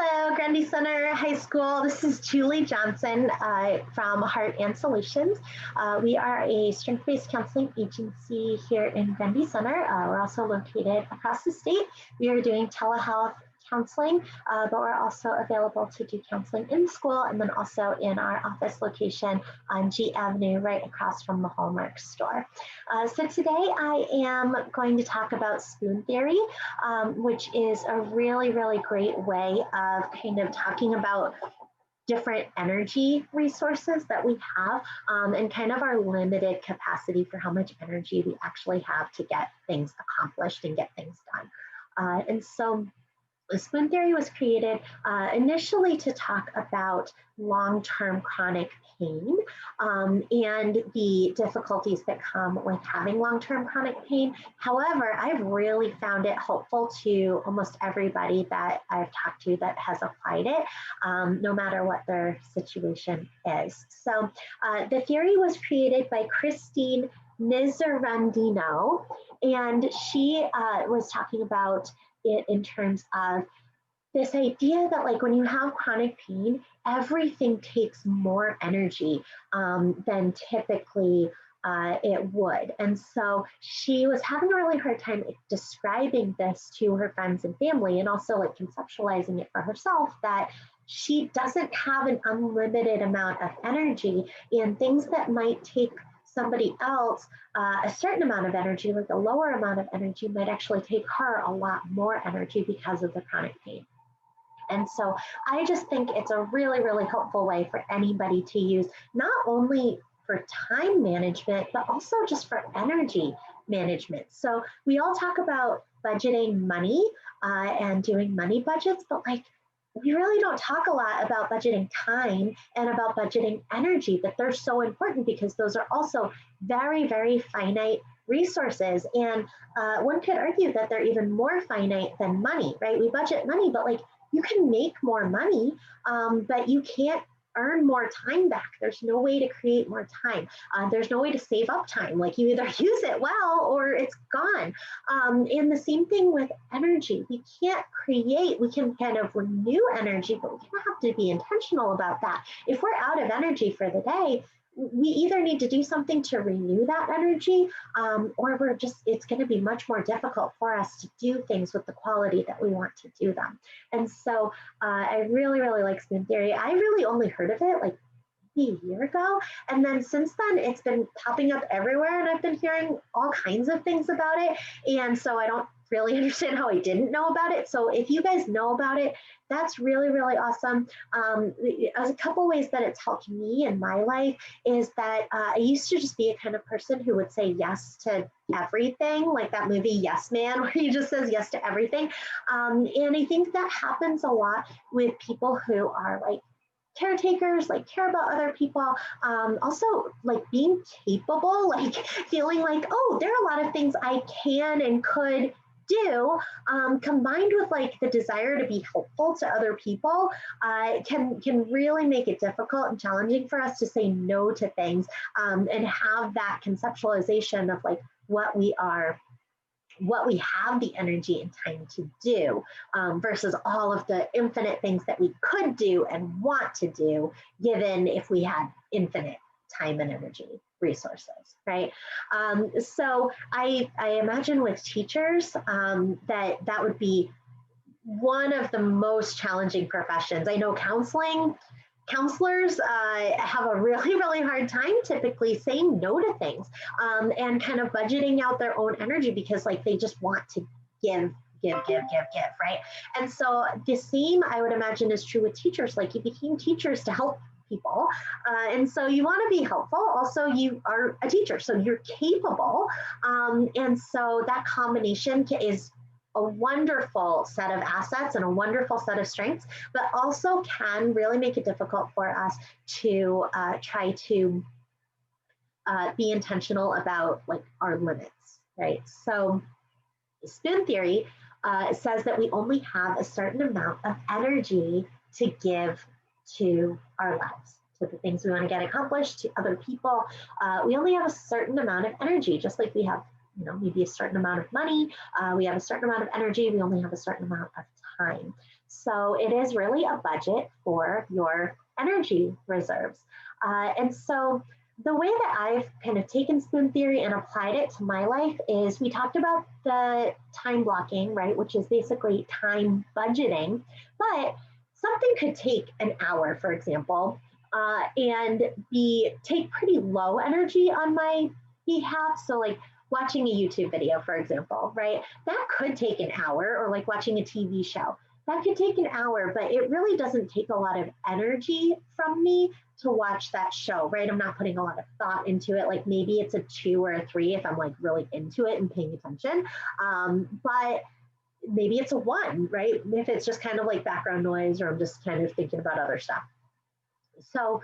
Hello, Grundy Center High School. This is Julie Johnson from Heart and Solutions. We are a strength-based counseling agency here in Grundy Center. We're also located across the state. We are doing telehealth counseling, but we're also available to do counseling in school and then also in our office location on G Avenue, right across from the Hallmark store. So today I am going to talk about spoon theory, which is a really, really great way of kind of talking about different energy resources that we have and kind of our limited capacity for how much energy we actually have to get things accomplished and get things done. And so the spoon theory was created initially to talk about long-term chronic pain and the difficulties that come with having long-term chronic pain. However, I've really found it helpful to almost everybody that I've talked to that has applied it, no matter what their situation is. So the theory was created by Christine Miserandino, and she was talking about it in terms of this idea that like when you have chronic pain, everything takes more energy than typically it would. And so she was having a really hard time describing this to her friends and family and also like conceptualizing it for herself that she doesn't have an unlimited amount of energy, and things that might take somebody else a certain amount of energy, like a lower amount of energy, might actually take her a lot more energy because of the chronic pain. And so I just think it's a really, really helpful way for anybody to use, not only for time management, but also just for energy management. So we all talk about budgeting money and doing money budgets, but like we really don't talk a lot about budgeting time and about budgeting energy, but they're so important because those are also very, very finite resources. And one could argue that they're even more finite than money, right? We budget money, but like you can make more money, but you can't earn more time back. There's no way to create more time. There's no way to save up time. Like you either use it well or it's gone. And the same thing with energy. We can't create, we can kind of renew energy, but we have to be intentional about that. If we're out of energy for the day, we either need to do something to renew that energy or it's going to be much more difficult for us to do things with the quality that we want to do them. And so I really, really like spoon theory. I really only heard of it like maybe a year ago. And then since then, it's been popping up everywhere and I've been hearing all kinds of things about it. And so I don't really understand how I didn't know about it. So if you guys know about it, that's really, really awesome. A couple ways that it's helped me in my life is that I used to just be a kind of person who would say yes to everything, like that movie Yes Man, where he just says yes to everything. And I think that happens a lot with people who are like caretakers, like care about other people, also like being capable, like feeling like, oh, there are a lot of things I can and could do, combined with like the desire to be helpful to other people, can really make it difficult and challenging for us to say no to things and have that conceptualization of like what we have the energy and time to do versus all of the infinite things that we could do and want to do, given if we had infinite time and energy resources, right? So I imagine with teachers that would be one of the most challenging professions. I know counselors have a really, really hard time typically saying no to things and kind of budgeting out their own energy because like they just want to give, right? And so the same, I would imagine, is true with teachers. Like you became teachers to help people. And so you want to be helpful. Also, you are a teacher, so you're capable. And so that combination is a wonderful set of assets and a wonderful set of strengths, but also can really make it difficult for us to try to be intentional about like our limits, right? So spoon theory says that we only have a certain amount of energy to give to our lives, to the things we want to get accomplished, to other people. We only have a certain amount of energy, just like we have maybe a certain amount of money. We have a certain amount of energy. We only have a certain amount of time. So it is really a budget for your energy reserves. And so the way that I've kind of taken spoon theory and applied it to my life is we talked about the time blocking, right, which is basically time budgeting, but something could take an hour, for example, and take pretty low energy on my behalf. So like watching a YouTube video, for example, right, that could take an hour, or like watching a TV show. That could take an hour, but it really doesn't take a lot of energy from me to watch that show, right? I'm not putting a lot of thought into it. Like maybe it's a 2 or a 3 if I'm like really into it and paying attention. But maybe it's a 1, right? If it's just kind of like background noise, or I'm just kind of thinking about other stuff. So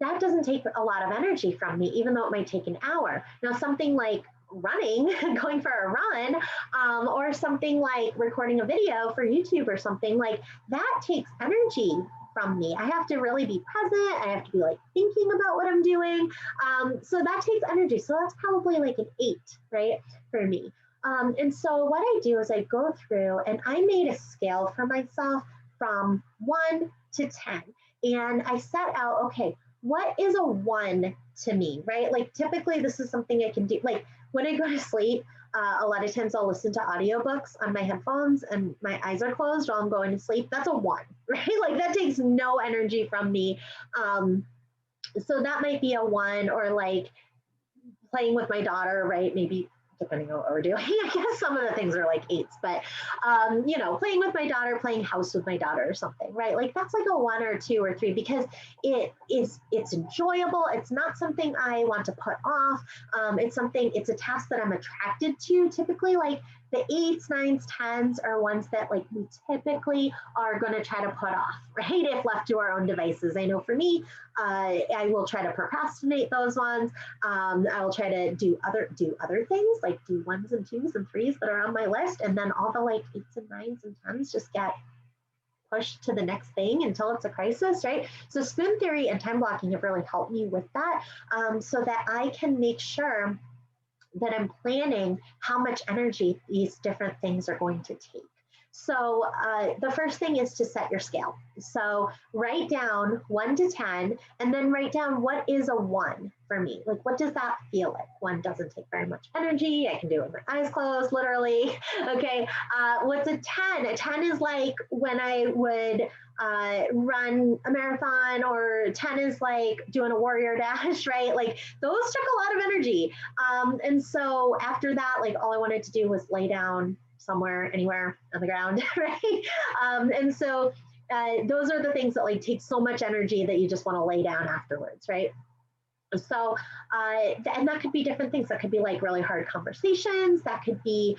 that doesn't take a lot of energy from me, even though it might take an hour. Now, something like running, going for a run, or something like recording a video for YouTube or something, like that takes energy from me. I have to really be present. I have to be like thinking about what I'm doing. So that takes energy. So that's probably like an 8, right, for me. And so what I do is I go through and I made a scale for myself from 1 to 10. And I set out, okay, what is a 1 to me, right? Like typically this is something I can do. Like when I go to sleep, a lot of times I'll listen to audiobooks on my headphones and my eyes are closed while I'm going to sleep. That's a 1, right? Like that takes no energy from me. So that might be a 1, or like playing with my daughter, right? Maybe depending on what we're doing. I guess some of the things are like 8s, but playing with my daughter, playing house with my daughter or something, right? Like that's like a 1 or 2 or 3 because it's enjoyable. It's not something I want to put off. It's a task that I'm attracted to. Typically, like the 8s, 9s, 10s are ones that like we typically are going to try to put off, right? If left to our own devices. I know for me, I will try to procrastinate those ones. I will try to do other things, like do 1s and 2s and 3s that are on my list, and then all the like 8s and 9s and 10s just get pushed to the next thing until it's a crisis, right? So spoon theory and time blocking have really helped me with that, so that I can make sure that I'm planning how much energy these different things are going to take. So the first thing is to set your scale. So write down 1 to 10, and then write down what is a 1 for me. Like, what does that feel like? 1 doesn't take very much energy. I can do it with my eyes closed, literally. Okay. What's a 10? A 10 is like when I would run a marathon, or 10 is like doing a warrior dash, right? Like those took a lot of energy. And so after that, like all I wanted to do was lay down somewhere, anywhere on the ground, right? And so those are the things that like take so much energy that you just want to lay down afterwards, right? So, and that could be different things. That could be like really hard conversations. That could be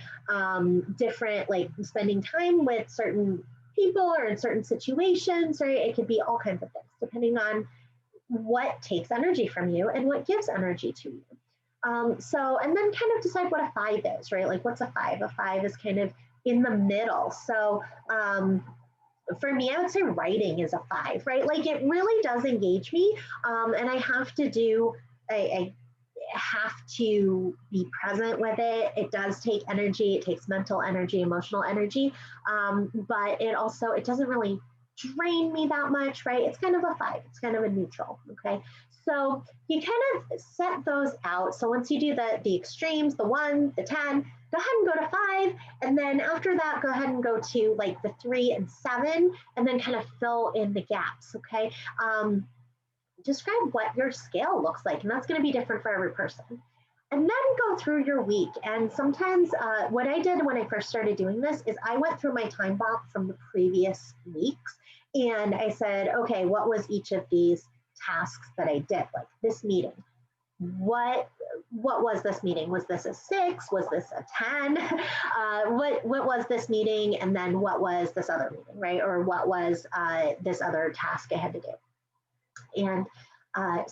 different, like spending time with certain people or in certain situations, right? It could be all kinds of things, depending on what takes energy from you and what gives energy to you. And then kind of decide what a 5 is, right? Like what's a 5? A 5 is kind of in the middle. So for me, I would say writing is a 5, right? Like it really does engage me. And I have to do, I have to be present with it. It does take energy. It takes mental energy, emotional energy. But it doesn't really drain me that much, right? It's kind of a 5. It's kind of a neutral, okay? So you kind of set those out. So once you do the extremes, the 1, the 10, go ahead and go to 5. And then after that, go ahead and go to like the 3 and 7, and then kind of fill in the gaps, okay? Describe what your scale looks like, and that's going to be different for every person. And then go through your week. And sometimes what I did when I first started doing this is I went through my time block from the previous weeks, and I said, okay, what was each of these tasks that I did? Like this meeting, what was this meeting? Was this a 6? Was this a 10? What was this meeting? And then what was this other meeting, right? Or what was this other task I had to do? And and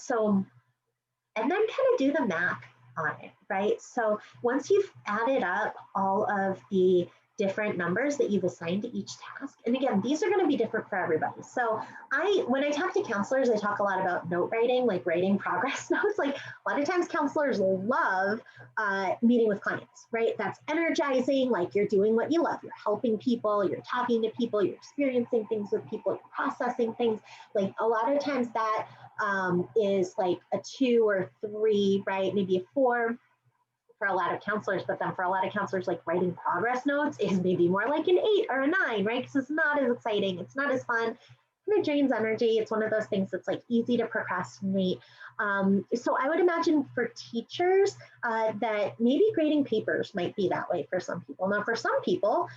then kind of do the math on it, right? So once you've added up all of the different numbers that you've assigned to each task. And again, these are going to be different for everybody. So when I talk to counselors, I talk a lot about note writing, like writing progress notes. Like a lot of times counselors love meeting with clients, right? That's energizing, like you're doing what you love. You're helping people, you're talking to people, you're experiencing things with people, you're processing things. Like a lot of times that is like a 2 or 3, right? Maybe a 4 for a lot of counselors, but then for a lot of counselors, like writing progress notes is maybe more like an 8 or a 9, right? Because it's not as exciting, it's not as fun, and it drains energy. It's one of those things that's like easy to procrastinate. So I would imagine for teachers that maybe grading papers might be that way for some people. Now, for some people,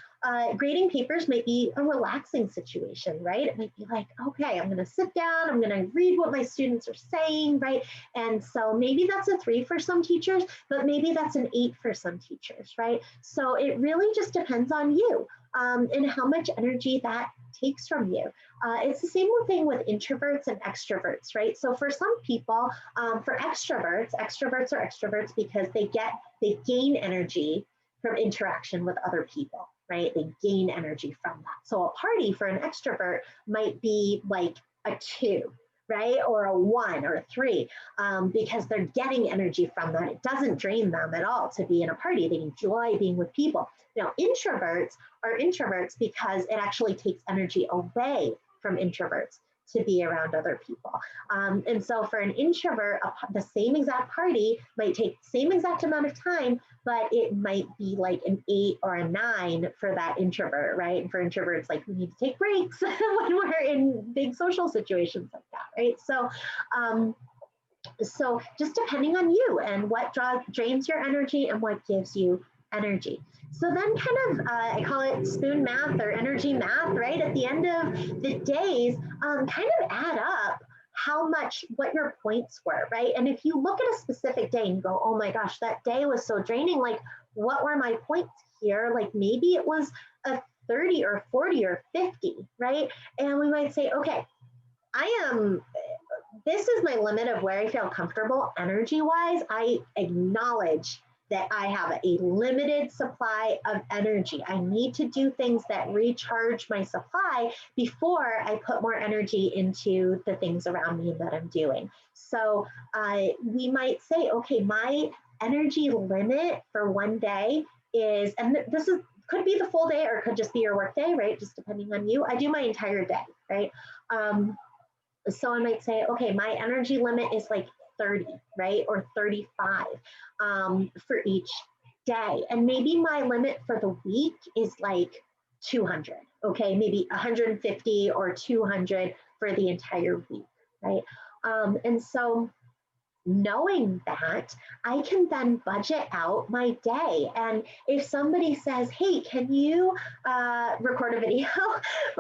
grading papers might be a relaxing situation, right? It might be like, okay, I'm going to sit down, I'm going to read what my students are saying, right? And so maybe that's a 3 for some teachers, but maybe that's an 8 for some teachers, right? So it really just depends on you and how much energy that takes from you. It's the same thing with introverts and extroverts, right? So for some people, for extroverts are extroverts because they gain energy from interaction with other people, right? They gain energy from that. So a party for an extrovert might be like a 2, right? Or a 1 or a 3, because they're getting energy from that. It doesn't drain them at all to be in a party. They enjoy being with people. Now, introverts are introverts because it actually takes energy away from introverts to be around other people. And so for an introvert, the same exact party might take the same exact amount of time, but it might be like an 8 or a 9 for that introvert, right? And for introverts, like we need to take breaks when we're in big social situations like that, right? So just depending on you and what drains your energy and what gives you energy. So then kind of, I call it spoon math or energy math, right? At the end of the days, kind of add up what your points were, right? And if you look at a specific day and go, oh my gosh, that day was so draining, like what were my points here? Like maybe it was a 30 or 40 or 50, right? And we might say, okay, this is my limit of where I feel comfortable energy-wise. I acknowledge that I have a limited supply of energy. I need to do things that recharge my supply before I put more energy into the things around me that I'm doing. So we might say, okay, my energy limit for one day is, and could be the full day or it could just be your work day, right? Just depending on you. I do my entire day, right? So I might say, okay, my energy limit is like 30, right? Or 35 for each day. And maybe my limit for the week is like 200, okay? Maybe 150 or 200 for the entire week, right? And so knowing that, I can then budget out my day. And if somebody says, hey, can you record a video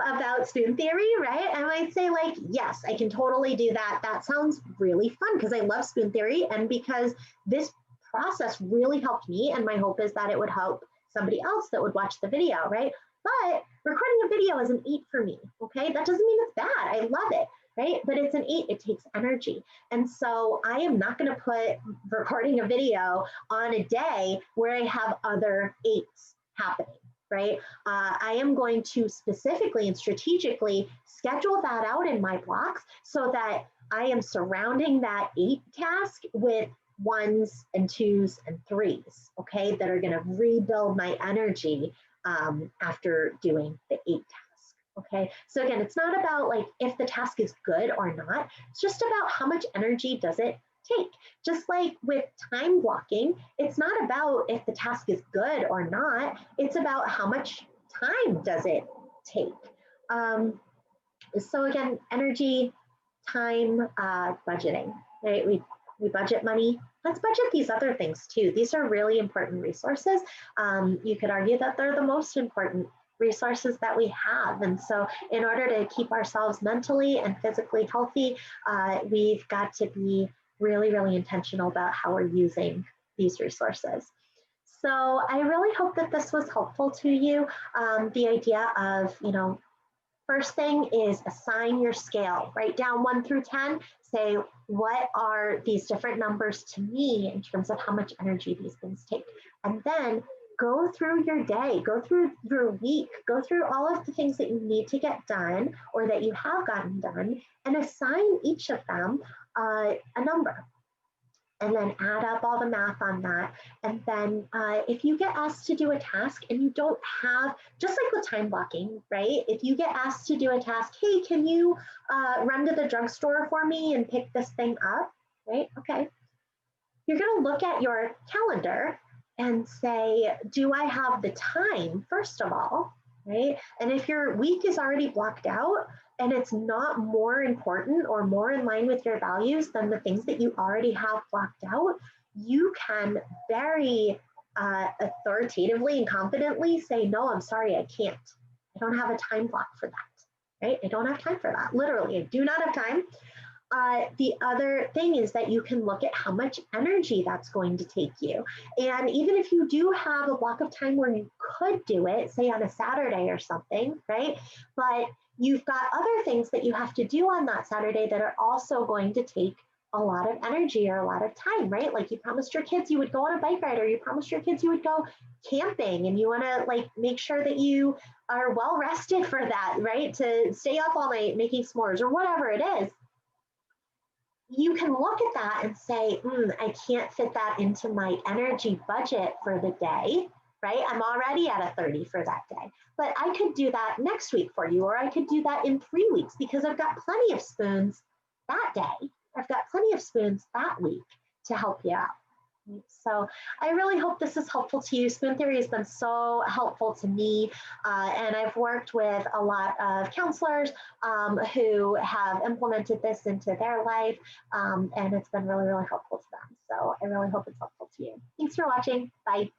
about spoon theory, right? I might say like, yes, I can totally do that. That sounds really fun because I love spoon theory and because this process really helped me. And my hope is that it would help somebody else that would watch the video, right? But recording a video is an 8 for me, okay? That doesn't mean it's bad. I love it. Right? But it's an 8, it takes energy. And so I am not going to put recording a video on a day where I have other 8s happening, right? I am going to specifically and strategically schedule that out in my blocks so that I am surrounding that 8 task with 1s and 2s and 3s, okay, that are going to rebuild my energy after doing the 8 tasks. Okay, so again, it's not about like if the task is good or not, it's just about how much energy does it take. Just like with time blocking, it's not about if the task is good or not, it's about how much time does it take. So again, energy, time, budgeting, right? We budget money. Let's budget these other things too. These are really important resources. You could argue that they're the most important resources that we have. And so in order to keep ourselves mentally and physically healthy, we've got to be really, really intentional about how we're using these resources. So I really hope that this was helpful to you. The idea of, first thing is assign your scale, write down 1 through 10, say, what are these different numbers to me in terms of how much energy these things take? And then go through your day, go through your week, go through all of the things that you need to get done or that you have gotten done, and assign each of them a number. And then add up all the math on that. And then if you get asked to do a task and you don't have, just like with time blocking, right? If you get asked to do a task, hey, can you run to the drugstore for me and pick this thing up, right? Okay. You're going to look at your calendar and say, do I have the time, first of all, right? And if your week is already blocked out and it's not more important or more in line with your values than the things that you already have blocked out, you can very authoritatively and confidently say, no, I'm sorry, I can't. I don't have a time block for that, right? I don't have time for that. Literally, I do not have time. The other thing is that you can look at how much energy that's going to take you. And even if you do have a block of time where you could do it, say on a Saturday or something, right? But you've got other things that you have to do on that Saturday that are also going to take a lot of energy or a lot of time, right? Like you promised your kids you would go on a bike ride, or you promised your kids you would go camping, and you want to like make sure that you are well rested for that, right? To stay up all night making s'mores or whatever it is. You can look at that and say, I can't fit that into my energy budget for the day, right? I'm already at a 30 for that day, but I could do that next week for you, or I could do that in 3 weeks because I've got plenty of spoons that day. I've got plenty of spoons that week to help you out. So I really hope this is helpful to you. Spoon Theory has been so helpful to me, and I've worked with a lot of counselors who have implemented this into their life, and it's been really, really helpful to them. So I really hope it's helpful to you. Thanks for watching. Bye.